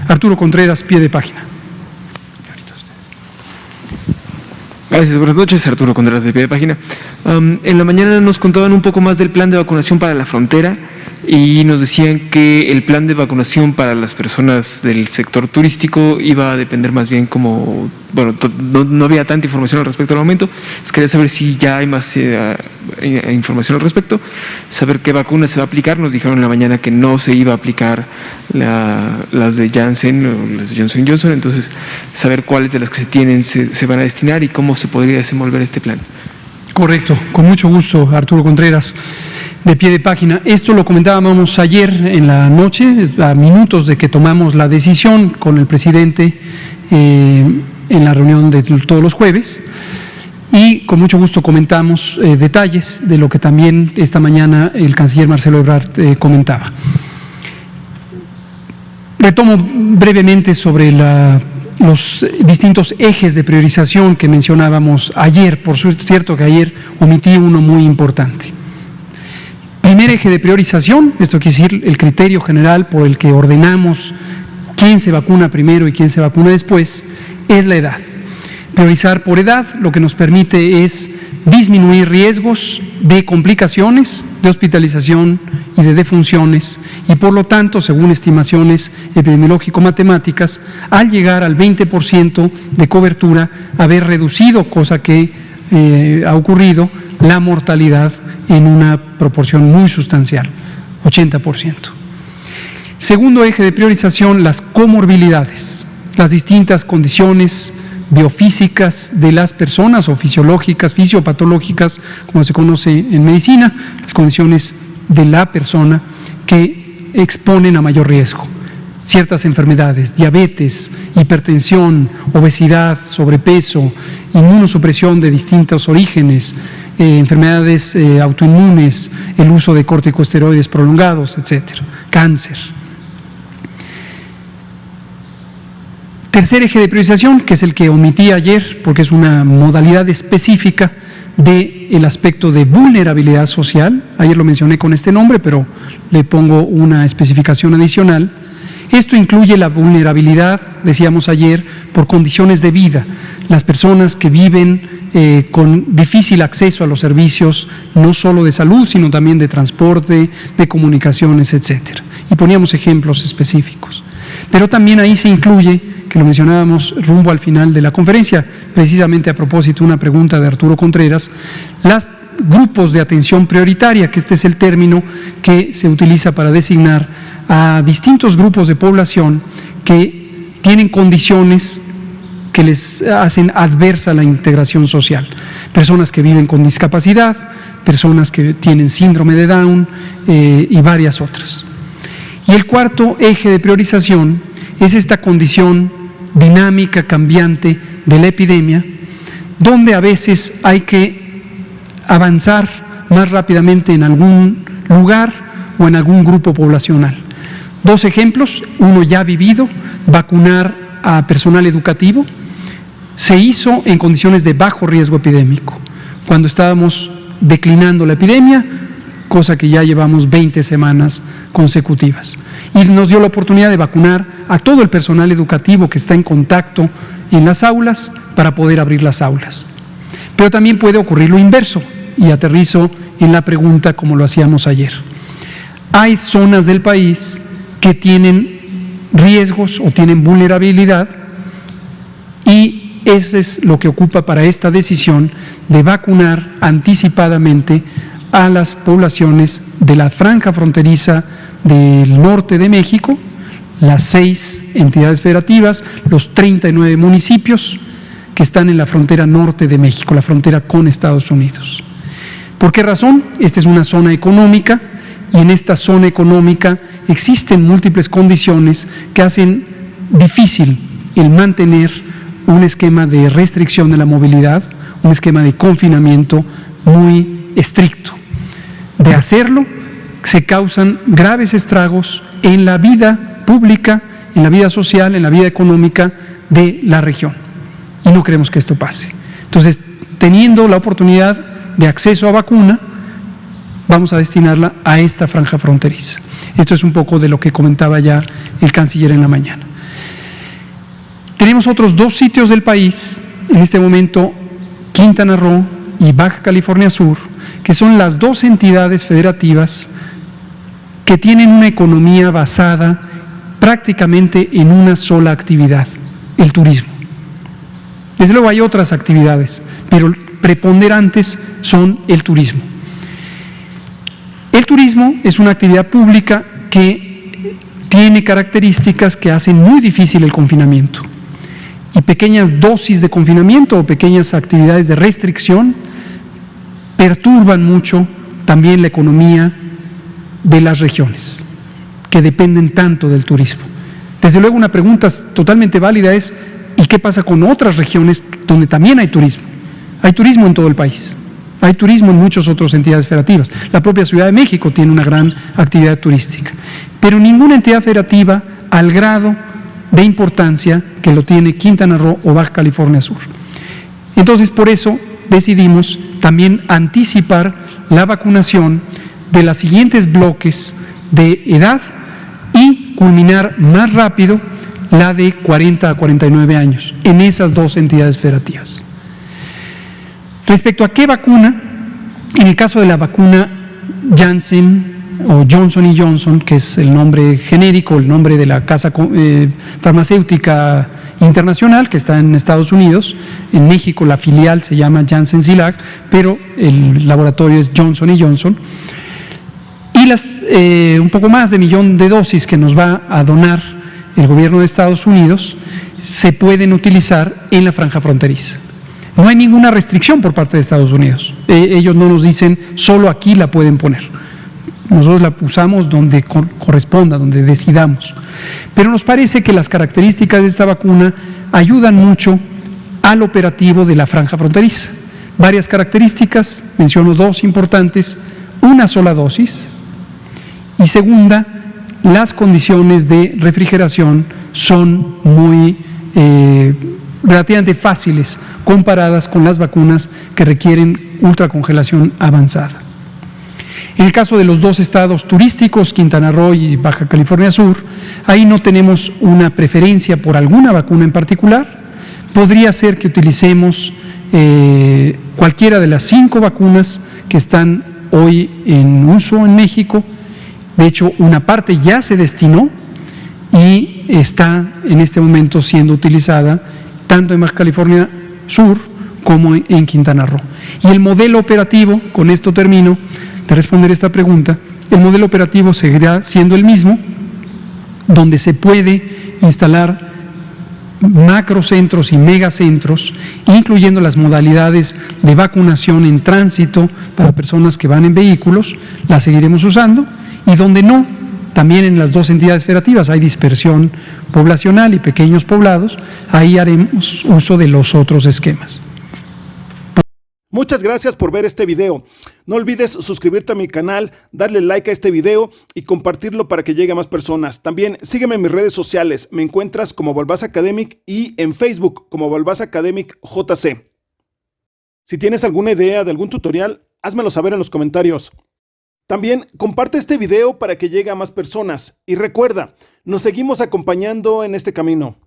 Arturo Contreras, pie de página. Gracias, buenas noches, Arturo Contreras de Pie de Página. En la mañana nos contaban un poco más del plan de vacunación para la frontera y nos decían que el plan de vacunación para las personas del sector turístico iba a depender más bien como, bueno, no había tanta información al respecto al momento. Quería saber si ya hay más información al respecto, saber qué vacuna se va a aplicar. Nos dijeron en la mañana que no se iba a aplicar las de Janssen o las de Johnson & Johnson, entonces saber cuáles de las que se tienen se van a destinar y cómo se podría desenvolver este plan. Correcto, con mucho gusto, Arturo Contreras, de Pie de Página. Esto lo comentábamos ayer en la noche, a minutos de que tomamos la decisión con el presidente en la reunión de todos los jueves, y con mucho gusto comentamos detalles de lo que también esta mañana el canciller Marcelo Ebrard comentaba. Retomo brevemente sobre los distintos ejes de priorización que mencionábamos ayer. Por cierto que ayer omití uno muy importante. Primer eje de priorización, esto quiere decir el criterio general por el que ordenamos quién se vacuna primero y quién se vacuna después, es la edad. Priorizar por edad lo que nos permite es disminuir riesgos de complicaciones, de hospitalización y de defunciones, y por lo tanto, según estimaciones epidemiológico-matemáticas, al llegar al 20% de cobertura, haber reducido, cosa que ha ocurrido, la mortalidad en una proporción muy sustancial, 80%. Segundo eje de priorización, las comorbilidades, las distintas condiciones biofísicas de las personas o fisiológicas, fisiopatológicas, como se conoce en medicina, las condiciones de la persona que exponen a mayor riesgo. Ciertas enfermedades, diabetes, hipertensión, obesidad, sobrepeso, inmunosupresión de distintos orígenes, enfermedades autoinmunes, el uso de corticosteroides prolongados, etcétera, cáncer. Tercer eje de priorización, que es el que omití ayer, porque es una modalidad específica del aspecto de vulnerabilidad social. Ayer lo mencioné con este nombre, pero le pongo una especificación adicional. Esto incluye la vulnerabilidad, decíamos ayer, por condiciones de vida. Las personas que viven con difícil acceso a los servicios, no solo de salud, sino también de transporte, de comunicaciones, etcétera. Y poníamos ejemplos específicos. Pero también ahí se incluye, que lo mencionábamos rumbo al final de la conferencia, precisamente a propósito de una pregunta de Arturo Contreras, los grupos de atención prioritaria, que este es el término que se utiliza para designar a distintos grupos de población que tienen condiciones que les hacen adversa la integración social. Personas que viven con discapacidad, personas que tienen síndrome de Down y varias otras. Y el cuarto eje de priorización es esta condición dinámica, cambiante de la epidemia, donde a veces hay que avanzar más rápidamente en algún lugar o en algún grupo poblacional. Dos ejemplos, uno ya vivido, vacunar a personal educativo. Se hizo en condiciones de bajo riesgo epidémico, cuando estábamos declinando la epidemia, cosa que ya llevamos 20 semanas consecutivas. Y nos dio la oportunidad de vacunar a todo el personal educativo que está en contacto en las aulas para poder abrir las aulas. Pero también puede ocurrir lo inverso, y aterrizo en la pregunta como lo hacíamos ayer. Hay zonas del país que tienen riesgos o tienen vulnerabilidad, y eso es lo que ocupa para esta decisión de vacunar anticipadamente a las poblaciones de la franja fronteriza del norte de México, las 6 entidades federativas, los 39 municipios que están en la frontera norte de México, la frontera con Estados Unidos. ¿Por qué razón? Esta es una zona económica, y en esta zona económica existen múltiples condiciones que hacen difícil el mantener un esquema de restricción de la movilidad, un esquema de confinamiento muy estricto. De hacerlo, se causan graves estragos en la vida pública, en la vida social, en la vida económica de la región. Y no queremos que esto pase. Entonces, teniendo la oportunidad de acceso a vacuna, vamos a destinarla a esta franja fronteriza. Esto es un poco de lo que comentaba ya el canciller en la mañana. Tenemos otros 2 sitios del país, en este momento Quintana Roo y Baja California Sur, que son las 2 entidades federativas que tienen una economía basada prácticamente en una sola actividad, el turismo. Desde luego hay otras actividades, pero preponderantes son el turismo. El turismo es una actividad pública que tiene características que hacen muy difícil el confinamiento. Y pequeñas dosis de confinamiento o pequeñas actividades de restricción perturban mucho también la economía de las regiones, que dependen tanto del turismo. Desde luego una pregunta totalmente válida es, ¿y qué pasa con otras regiones donde también hay turismo? Hay turismo en todo el país, hay turismo en muchas otras entidades federativas. La propia Ciudad de México tiene una gran actividad turística, pero ninguna entidad federativa al grado de importancia que lo tiene Quintana Roo o Baja California Sur. Entonces, por eso decidimos también anticipar la vacunación de los siguientes bloques de edad y culminar más rápido la de 40 a 49 años en esas 2 entidades federativas. Respecto a qué vacuna, en el caso de la vacuna Janssen o Johnson & Johnson, que es el nombre genérico, el nombre de la casa farmacéutica internacional que está en Estados Unidos. En México la filial se llama Janssen Silag, pero el laboratorio es Johnson & Johnson. Y las un poco más de 1 millón de dosis que nos va a donar el gobierno de Estados Unidos se pueden utilizar en la franja fronteriza. No hay ninguna restricción por parte de Estados Unidos. Ellos no nos dicen solo aquí la pueden poner. Nosotros la usamos donde corresponda, donde decidamos. Pero nos parece que las características de esta vacuna ayudan mucho al operativo de la franja fronteriza. Varias características, menciono 2 importantes: una sola dosis y segunda, las condiciones de refrigeración son muy relativamente fáciles comparadas con las vacunas que requieren ultracongelación avanzada. En el caso de los 2 estados turísticos, Quintana Roo y Baja California Sur, ahí no tenemos una preferencia por alguna vacuna en particular. Podría ser que utilicemos cualquiera de las 5 vacunas que están hoy en uso en México. De hecho, una parte ya se destinó y está en este momento siendo utilizada tanto en Baja California Sur como en Quintana Roo. Y el modelo operativo, con esto termino de responder esta pregunta, el modelo operativo seguirá siendo el mismo, donde se puede instalar macrocentros y megacentros, incluyendo las modalidades de vacunación en tránsito para personas que van en vehículos, las seguiremos usando, y donde no, también en las 2 entidades federativas hay dispersión poblacional y pequeños poblados, ahí haremos uso de los otros esquemas. Muchas gracias por ver este video. No olvides suscribirte a mi canal, darle like a este video y compartirlo para que llegue a más personas. También sígueme en mis redes sociales. Me encuentras como Balbás Academic y en Facebook como Balbás Academic JC. Si tienes alguna idea de algún tutorial, házmelo saber en los comentarios. También comparte este video para que llegue a más personas. Y recuerda, nos seguimos acompañando en este camino.